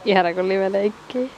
Ihana kun live leikkii.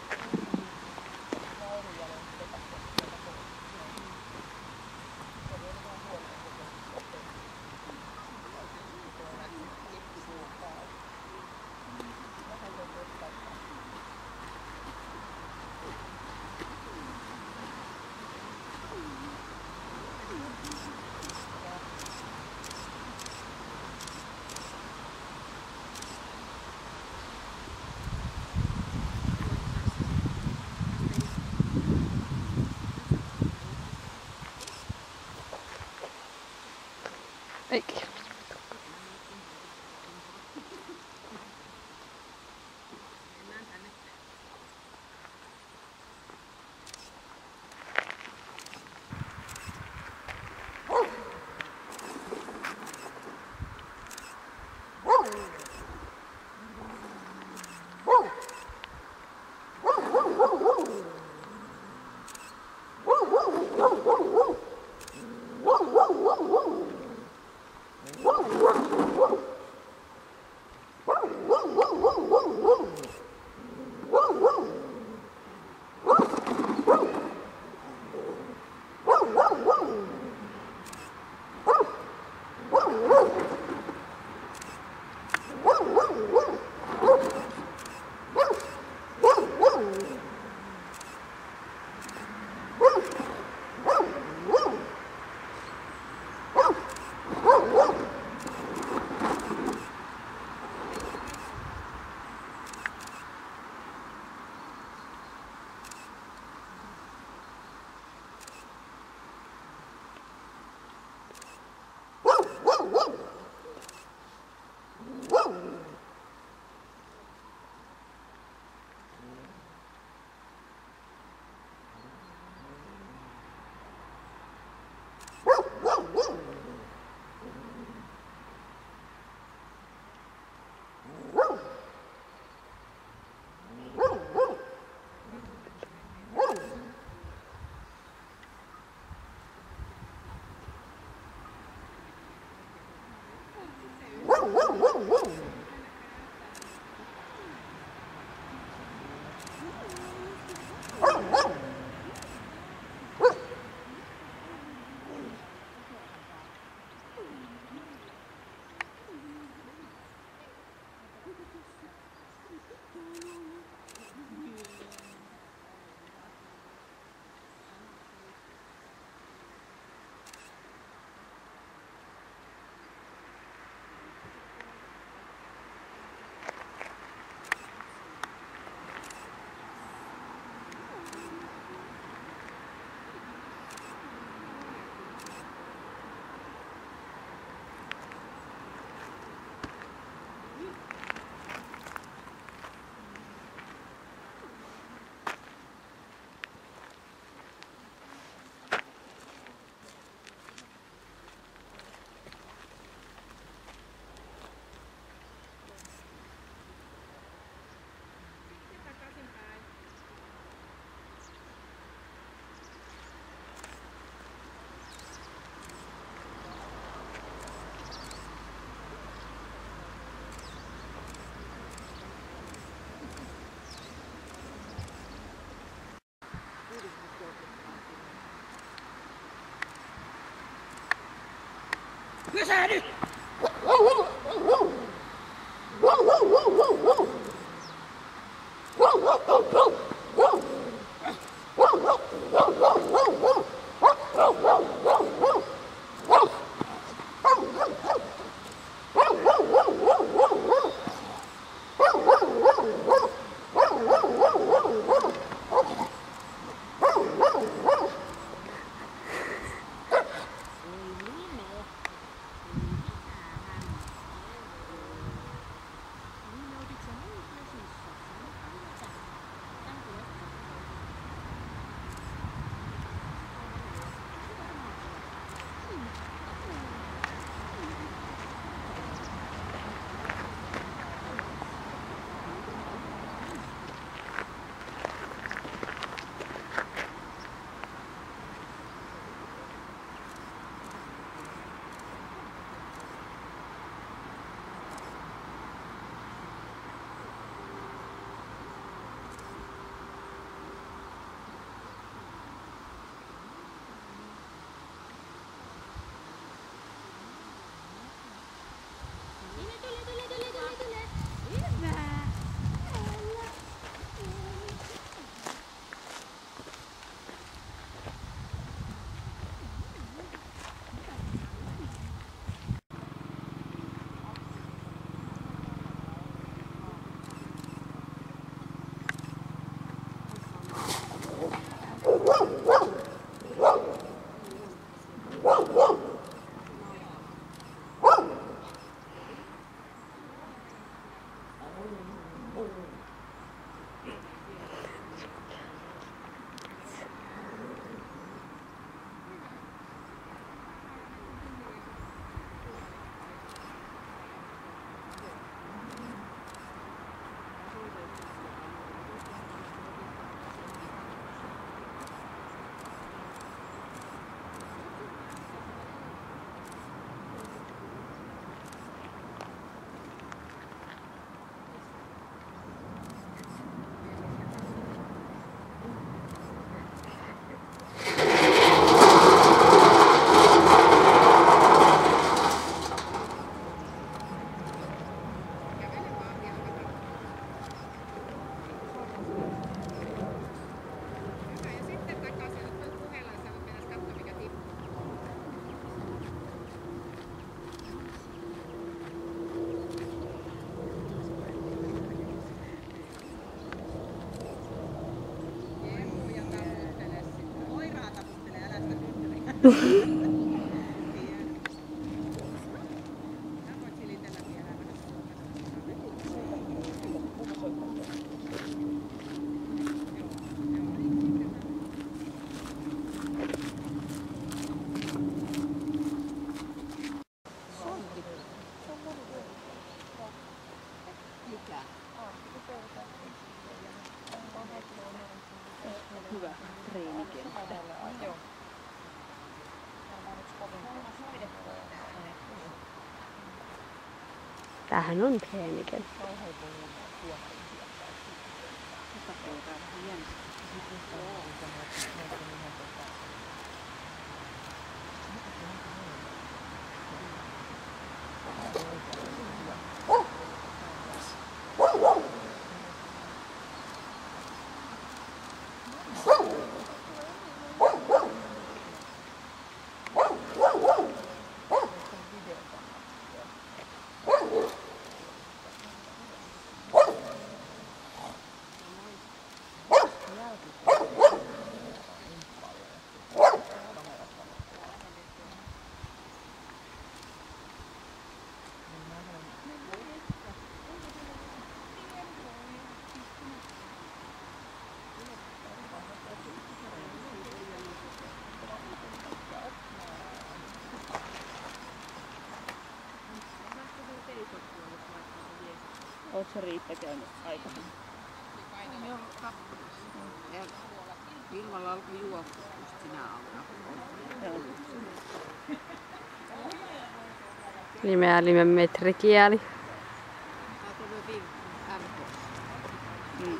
Eikä. Pysähdy! Hyvä treenikenttä. Joo. Tämähän on treenikenttä. Oletko sä Riitta käynyt aikaisemmin? Joo, ja Vilmalla alkoi juoda just sinä aamuna. Joo. Limeälimen metrikieli. Tää tulee viime MK. Mm.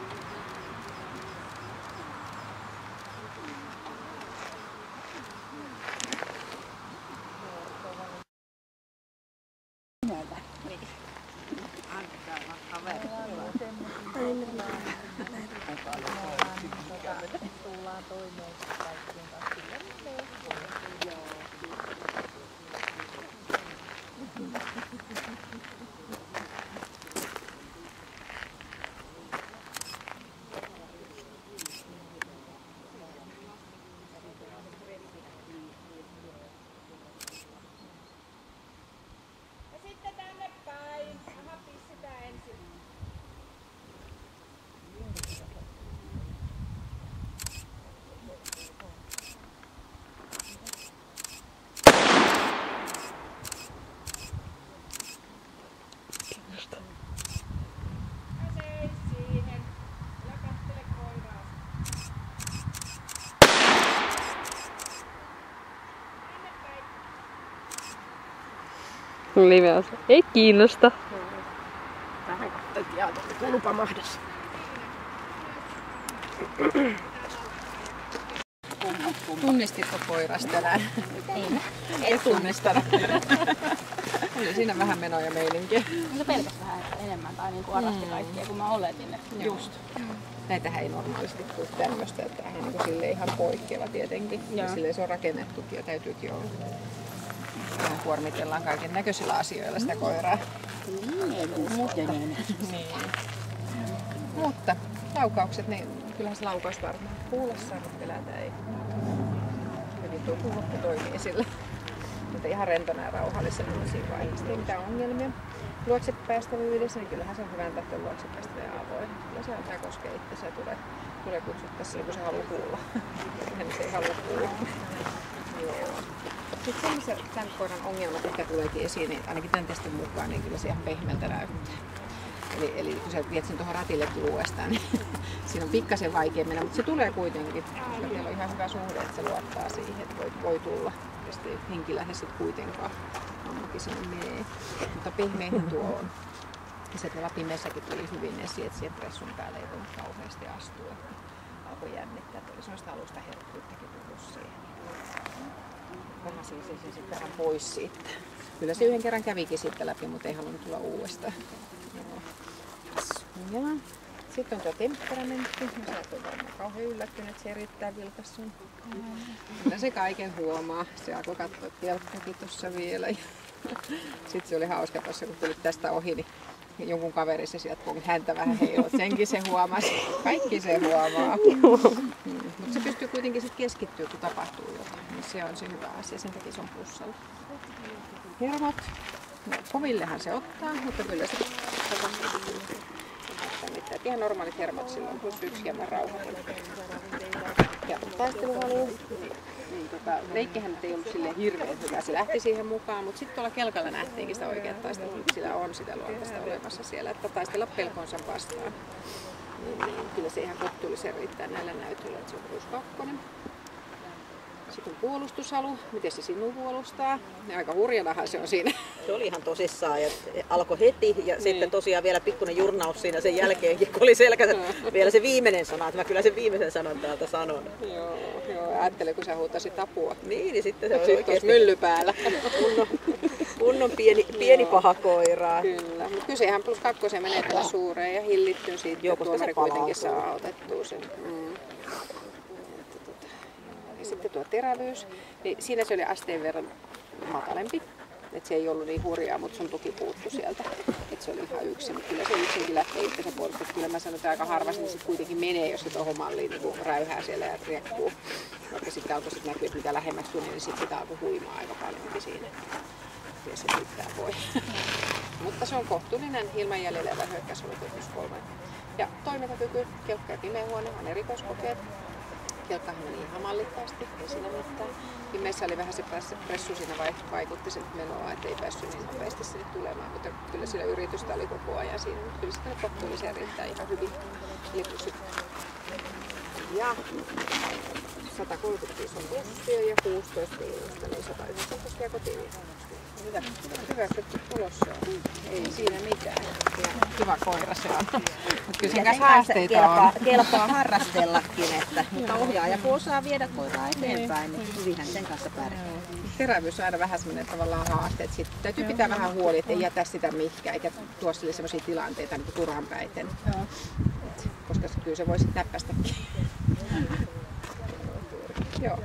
Live on se. Ei kiinnosta. Vähän kuuluu pamahdas. Tunnistitko koiras tänään? Ei tunnistanut. Oli siinä vähän menoa ja meininkiä. Se pelkäs vähän enemmän tai niinku arasti kaikkea kuin mä oletin. Just. Näitähän ei normaalisti tule tämmöistä, että tämähän on niin silleen ihan poikkeava tietenkin. Ja silleen se on rakennettukin ja täytyykin olla. Vähän kuormitellaan kaiken näköisillä asioilla sitä koiraa. Mutta laukaukset, niin kyllähän se laukaus varmaan kuulossa, mutta pelätään ei. Hyvin tuo kuulokko toimii sillä. Mutta ihan rentona ja rauhallisena siinä vaiheessa. Ei mitään ongelmia. Luoksepäästävyydessä, niin kyllähän se on hyvän tahtoinen luoksepäästävä ja avoin. Kyllä se alkaa koskea itse ja tulee kutsuttaa silloin, kun se haluaa kuulla. Hän se ei halua kuulla. Joo. Sitten se tämän koiran ongelmat ehkä tuleekin esiin, niin ainakin tämän testin mukaan, niin kyllä se ihan pehmeältä näyttää. Eli kun sä viet sen tuohon ratillekin uudestaan, niin siinä on pikkasen vaikea mennä, mutta se tulee kuitenkin. Koska teillä on ihan hyvä suhde, että se luottaa siihen, että voi tulla. Ja sitten henkilöhän sitten kuitenkaan ammakin sinne menee. Mutta pehmeihin tuo on. Ja se tuolla pimeässäkin tuli hyvin esiin, että siihen pressun päälle ei voi kauheasti astua. Että alkoi jännittää, että oli sellaista alusta herkkyyttäkin tullut siihen. Vähän siis se sitten vähän pois siitä. Kyllä se yhden kerran kävikin sitten läpi, mutta ei halunnut tulla uudestaan. Ja sitten on tuo temperamentti. Sä et ole varmaan kauhean yllättynyt, että se erittäin vilkas sun. Kyllä se kaiken huomaa. Se alkoi katsoa telkkakin tuossa vielä. Sitten se oli hauska tuossa, kun tulit tästä ohi, niin jonkun kaverissa sieltä, kun häntä vähän heilot. Senkin se huomasi. Kaikki se huomaa. Mutta se pystyy kuitenkin sitten keskittyä, kun tapahtuu jotain. niin se on se hyvä asia, sen takia se on plussalla. Hermot, no, kovillehan se ottaa, mutta kyllä se mitään. Ihan normaalit hermot silloin, plus 1 hieman rauhoitella. Ja taisteluhalu, niin leikkihän ei ollut silleen hirveän hyvä. Se lähti siihen mukaan, mutta sitten tuolla kelkalla nähtiinkin sitä oikeat taistelua, niin sillä on sitä luontaista olemassa siellä, että taistella pelkonsa vastaan. Niin, kyllä se ihan kohtuullisen riittää näillä näytöillä, että se on plus 2. Sitten on puolustushalu, miten se sinun puolustaa. Ja aika hurjanahan se on siinä. Se oli ihan tosissaan ja alkoi heti ja niin. Sitten tosiaan vielä pikkuinen jurnaus siinä sen jälkeenkin, kun oli selkänsä vielä se viimeinen sana, että mä kyllä sen viimeisen sanan täältä sanon. Joo, ajattelin kun sä huutasit apua. Niin sitten se oli oikeasti mylly päällä. Kunnon pieni paha koiraa. Kyllä, mutta kyllä sehän plus 2 menee tällä suureen ja hillittyy siitä, että tuomari kuitenkin saa otettua sen. Ja sitten tuo terävyys, niin siinä se oli asteen verran matalempi. Että se ei ollut niin hurjaa, mutta sun tuki puuttu sieltä. Että se oli ihan yksin, mutta kyllä se yksinkin lähtee itsensä puolustus. Kyllä mä sanon, että aika harvasti niin se kuitenkin menee, jos se tuohon malliin niin räyhää siellä ja riekkuu. Vaikka sitten alkoi sit näkyy, että mitä lähemmäksi tuli, niin sitten sitä alkoi huimaa aika paljonkin siinä. Ja se pitää voi. Mutta se on kohtuullinen ilman jäljellä ja hyökkäyshalukyky 3. Ja toimintakyky, kelkka ja pimeä huone on erikoiskokeet. Kelkkahan meni ihan mallikkaasti, ei siinä mitään. Pimeässä oli vähän se pressu siinä vaikutti sen menoa, ettei päässyt niin nopeasti sinne tulemaan, mutta kyllä sillä yritystä oli koko ajan siinä. Kyllä sitten kohtuullisen riittää ihan hyvin. Eli ja 135 on bussia ja 16 miinusta, niin 119 ja kotiin. Hyväksytty tulos se on. Ei siinä mitään. Ja kiva koira se on. Mutta kyllä sen kanssa haasteita on. Kelpaa harrastellakin, mutta ohjaaja kun osaa viedä koiraa eteenpäin, niin hyvinhän sen kanssa pärjää. Terävyys on aina vähän semmoinen tavallaan haaste, että sit täytyy pitää vähän huoli, ettei jätä sitä mihinkään eikä tuo sille semmoisia tilanteita niin turhan päiten. Koska kyllä se voi sitten näppästäkin. Joo.